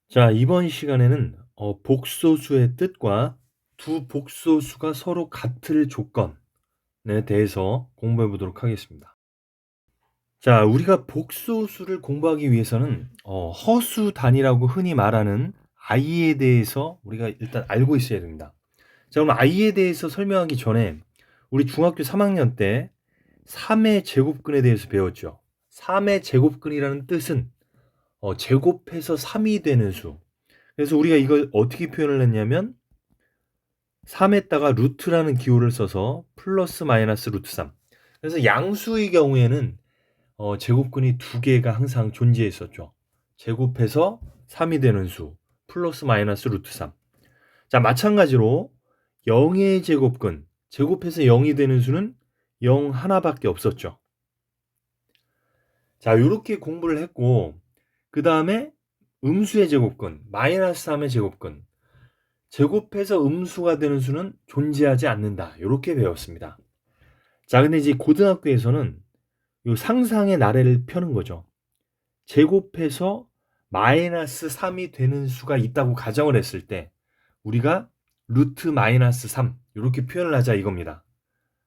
자, 이번 시간에는 복소수의 뜻과 두 복소수가 서로 같을 조건에 대해서 공부해 보도록 하겠습니다. 자, 우리가 복소수를 공부하기 위해서는 허수 단위라고 흔히 말하는 i에 대해서 우리가 일단 알고 있어야 됩니다. 자, 그럼 i에 대해서 설명하기 전에 우리 중학교 3학년 때 3의 제곱근에 대해서 배웠죠. 3의 제곱근이라는 뜻은 제곱해서 3이 되는 수. 그래서 우리가 이걸 어떻게 표현을 했냐면 3에다가 루트라는 기호를 써서 플러스 마이너스 루트 3. 그래서 양수의 경우에는 제곱근이 두 개가 항상 존재했었죠. 제곱해서 3이 되는 수 플러스 마이너스 루트 3. 자, 마찬가지로 0의 제곱근 제곱해서 0이 되는 수는 0 하나밖에 없었죠. 자, 이렇게 공부를 했고 그 다음에 음수의 제곱근 마이너스 3의 제곱근 제곱해서 음수가 되는 수는 존재하지 않는다. 이렇게 배웠습니다. 자, 근데 이제 고등학교에서는 요 상상의 나래를 펴는 거죠. 제곱해서 마이너스 3이 되는 수가 있다고 가정을 했을 때 우리가 루트 마이너스 3 이렇게 표현을 하자 이겁니다.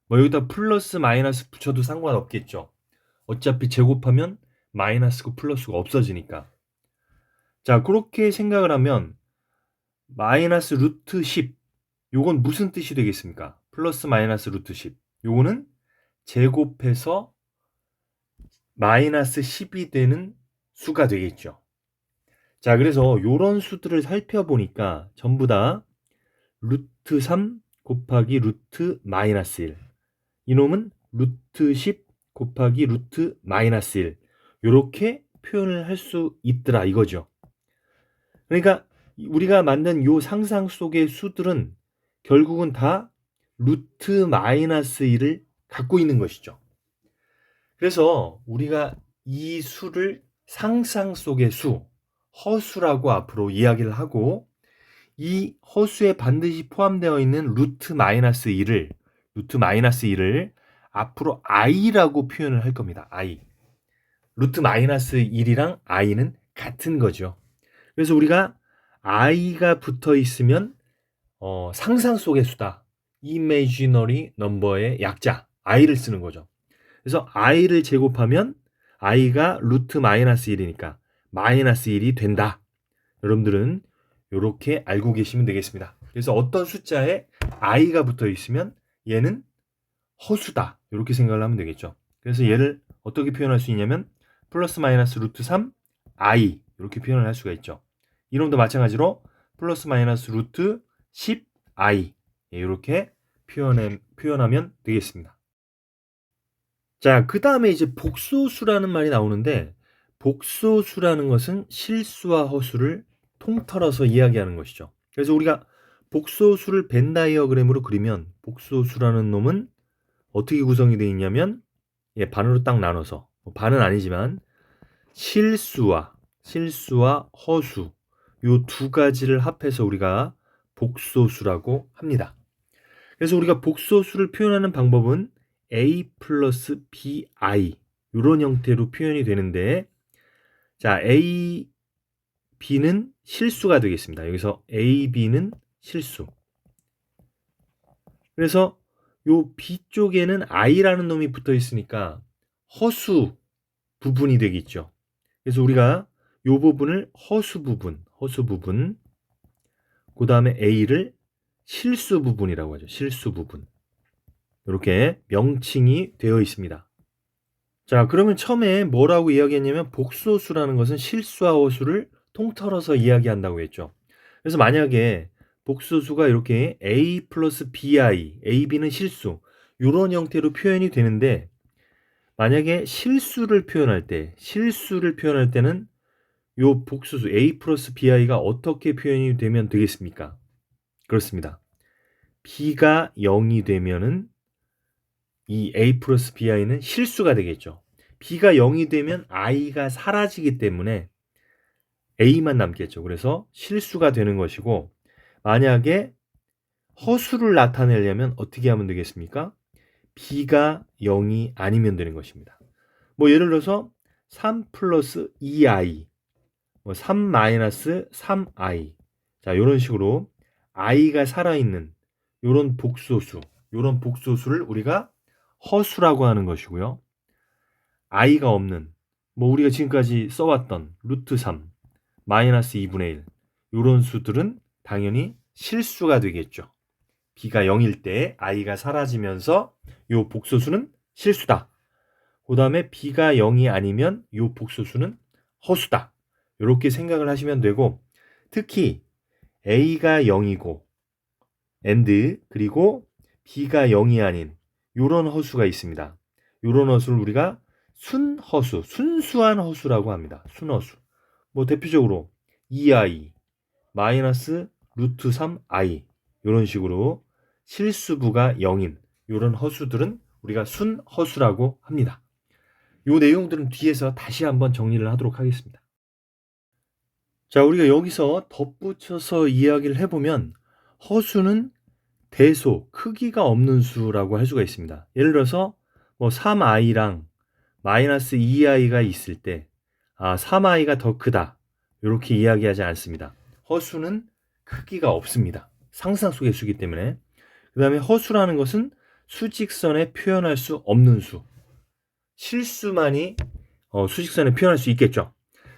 뭐 여기다 플러스 마이너스 붙여도 상관없겠죠. 어차피 제곱하면 마이너스고 플러스가 없어지니까. 자, 그렇게 생각을 하면 마이너스 루트 10 요건 무슨 뜻이 되겠습니까? 플러스 마이너스 루트 10 요거는 제곱해서 마이너스 10이 되는 수가 되겠죠. 자, 그래서 요런 수들을 살펴보니까 전부 다 루트 3 곱하기 루트 마이너스 1 이놈은 루트 10 곱하기 루트 마이너스 1 요렇게 표현을 할 수 있더라 이거죠. 그러니까 우리가 만든 요 상상 속의 수들은 결국은 다 루트 마이너스 1을 갖고 있는 것이죠. 그래서 우리가 이 수를 상상 속의 수, 허수라고 앞으로 이야기를 하고 이 허수에 반드시 포함되어 있는 루트 마이너스 1을 앞으로 i라고 표현을 할 겁니다. i. 루트 마이너스 1이랑 i는 같은 거죠. 그래서 우리가 i가 붙어 있으면 상상 속의 수다. imaginary number의 약자 i를 쓰는 거죠. 그래서 i를 제곱하면 i가 루트 마이너스 1이니까 마이너스 1이 된다. 여러분들은 이렇게 알고 계시면 되겠습니다. 그래서 어떤 숫자에 i가 붙어 있으면 얘는 허수다. 이렇게 생각을 하면 되겠죠. 그래서 얘를 어떻게 표현할 수 있냐면 플러스 마이너스 루트 3 i 이렇게 표현을 할 수가 있죠. 이놈도 마찬가지로 플러스 마이너스 루트 10 i 이렇게 표현하면 되겠습니다. 자, 그 다음에 이제 복소수라는 말이 나오는데 복소수라는 것은 실수와 허수를 통틀어서 이야기하는 것이죠. 그래서 우리가 복소수를 벤 다이어그램으로 그리면 복소수라는 놈은 어떻게 구성이 되어 있냐면 반으로 딱 나눠서 반은 아니지만 실수와 허수 요 두 가지를 합해서 우리가 복소수라고 합니다. 그래서 우리가 복소수를 표현하는 방법은 a 플러스 bi 이런 형태로 표현이 되는데 자 a, b는 실수가 되겠습니다. 여기서 a, b는 실수. 그래서 요 b 쪽에는 i라는 놈이 붙어 있으니까 허수 부분이 되겠죠. 그래서 우리가 요 부분을 허수 부분 그 다음에 a를 실수 부분이라고 하죠. 실수 부분. 이렇게 명칭이 되어 있습니다. 자, 그러면 처음에 뭐라고 이야기했냐면 복소수라는 것은 실수와 허수를 통틀어서 이야기한다고 했죠. 그래서 만약에 복소수가 이렇게 a 플러스 bi, ab는 실수 이런 형태로 표현이 되는데 만약에 실수를 표현할 때는 요 복소수 a 플러스 bi가 어떻게 표현이 되면 되겠습니까? 그렇습니다. b가 0이 되면은 이 a 플러스 bi는 실수가 되겠죠. b가 0이 되면 i가 사라지기 때문에 a만 남겠죠. 그래서 실수가 되는 것이고 만약에 허수를 나타내려면 어떻게 하면 되겠습니까? b가 0이 아니면 되는 것입니다. 뭐 예를 들어서 3 플러스 2i 뭐 3-3i. 자, 요런 식으로 i가 살아있는 요런 복소수를 우리가 허수라고 하는 것이고요. i가 없는, 뭐 우리가 지금까지 써왔던 루트 3, 마이너스 2분의 1 요런 수들은 당연히 실수가 되겠죠. b가 0일 때 i가 사라지면서 요 복소수는 실수다. 그 다음에 b가 0이 아니면 요 복소수는 허수다. 이렇게 생각을 하시면 되고, 특히 a가 0이고 and 그리고 b가 0이 아닌 요런 허수가 있습니다. 요런 허수를 우리가 순허수, 순수한 허수라고 합니다. 순허수. 뭐 대표적으로 2i 마이너스 루트 3i 요런 식으로 실수부가 0인 요런 허수들은 우리가 순허수라고 합니다. 요 내용들은 뒤에서 다시 한번 정리를 하도록 하겠습니다. 자, 우리가 여기서 덧붙여서 이야기를 해보면 허수는 대소, 크기가 없는 수라고 할 수가 있습니다. 예를 들어서 뭐 3i랑 마이너스 2i가 있을 때 3i가 더 크다 이렇게 이야기하지 않습니다. 허수는 크기가 없습니다. 상상 속의 수이기 때문에. 그 다음에 허수라는 것은 수직선에 표현할 수 없는 수, 실수만이 수직선에 표현할 수 있겠죠.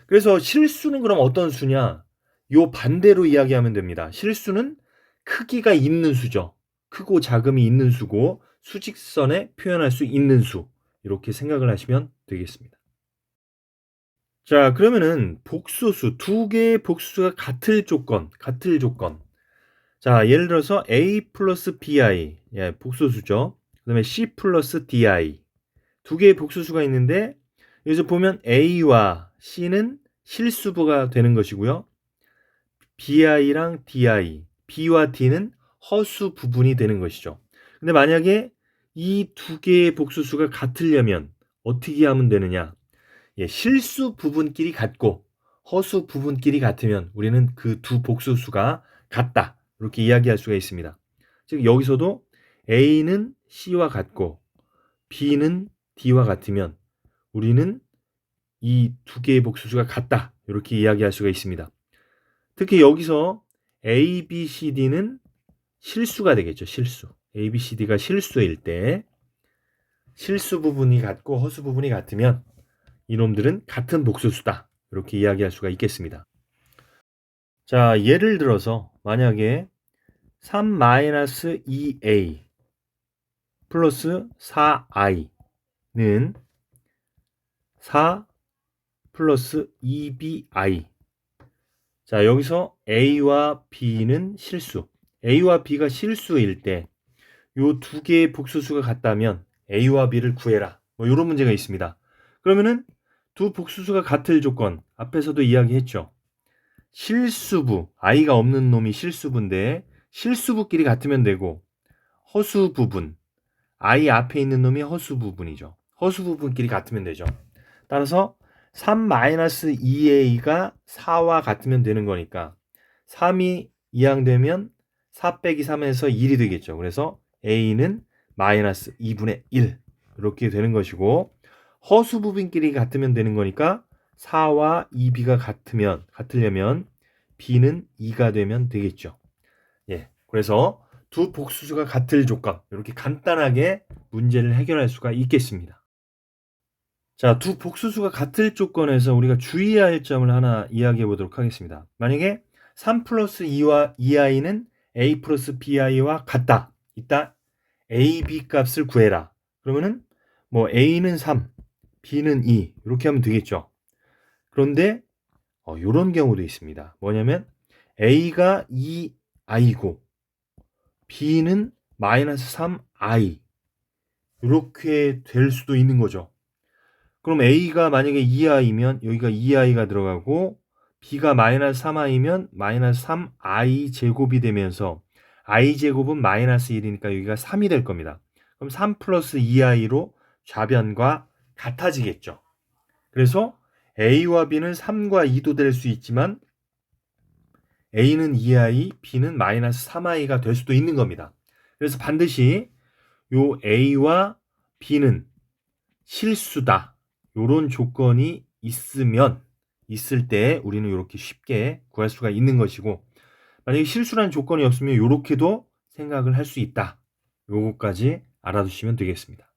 그래서 실수는 그럼 어떤 수냐? 요 반대로 이야기하면 됩니다. 실수는 크기가 있는 수죠. 크고 작음이 있는 수고 수직선에 표현할 수 있는 수. 이렇게 생각을 하시면 되겠습니다. 자, 그러면은 복소수, 두 개의 복수가 같을 조건. 자, 예를 들어서 a 플러스 bi, 예, 복소수죠. 그 다음에 c 플러스 di. 두 개의 복소수가 있는데 여기서 보면 a와 c는 실수부가 되는 것이고요. bi랑 di, b와 d는 허수 부분이 되는 것이죠. 근데 만약에 이 두 개의 복소수가 같으려면 어떻게 하면 되느냐? 예, 실수 부분끼리 같고 허수 부분끼리 같으면 우리는 그 두 복소수가 같다. 이렇게 이야기할 수가 있습니다. 즉 여기서도 a는 c와 같고 b는 d와 같으면 우리는 이 두 개의 복소수가 같다. 이렇게 이야기할 수가 있습니다. 특히 여기서 A, B, C, D는 실수가 되겠죠. 실수. A, B, C, D가 실수일 때 실수 부분이 같고 허수 부분이 같으면 이놈들은 같은 복소수다. 이렇게 이야기할 수가 있겠습니다. 자, 예를 들어서 만약에 3-2a 플러스 4i는 4 플러스 2bi. 자, 여기서 a와 b는 실수. a와 b가 실수일 때 요 두 개의 복소수가 같다면 a와 b를 구해라. 뭐 이런 문제가 있습니다. 그러면은 두 복소수가 같을 조건 앞에서도 이야기했죠. 실수부, i가 없는 놈이 실수부인데 실수부끼리 같으면 되고 허수 부분, i 앞에 있는 놈이 허수 부분이죠. 허수 부분끼리 같으면 되죠. 따라서 3-2a가 4와 같으면 되는 거니까 3이 이항되면 4 빼기 3에서 1이 되겠죠. 그래서 a는 마이너스 2분의 1 이렇게 되는 것이고 허수 부분끼리 같으면 되는 거니까 4와 2b가 같으려면 b는 2가 되면 되겠죠. 예, 그래서 두 복수수가 같을 조건 이렇게 간단하게 문제를 해결할 수가 있겠습니다. 자, 두 복수수가 같을 조건에서 우리가 주의해야 할 점을 하나 이야기해 보도록 하겠습니다. 만약에 3 플러스 2와 2i는 a 플러스 bi와 같다. 이따 a, b 값을 구해라. 그러면은 뭐 a는 3, b는 2 이렇게 하면 되겠죠. 그런데 이런 경우도 있습니다. 뭐냐면 a가 2i고 b는 마이너스 3i 이렇게 될 수도 있는 거죠. 그럼 a가 만약에 2i면 여기가 2i가 들어가고 b가 마이너스 3i면 마이너스 3i 제곱이 되면서 i 제곱은 마이너스 1이니까 여기가 3이 될 겁니다. 그럼 3 플러스 2i로 좌변과 같아지겠죠. 그래서 a와 b는 3과 2도 될 수 있지만 a는 2i, b는 마이너스 3i가 될 수도 있는 겁니다. 그래서 반드시 요 a와 b는 실수다. 요런 조건이 있으면 있을 때 우리는 이렇게 쉽게 구할 수가 있는 것이고, 만약에 실수라는 조건이 없으면 이렇게도 생각을 할 수 있다. 요거까지 알아두시면 되겠습니다.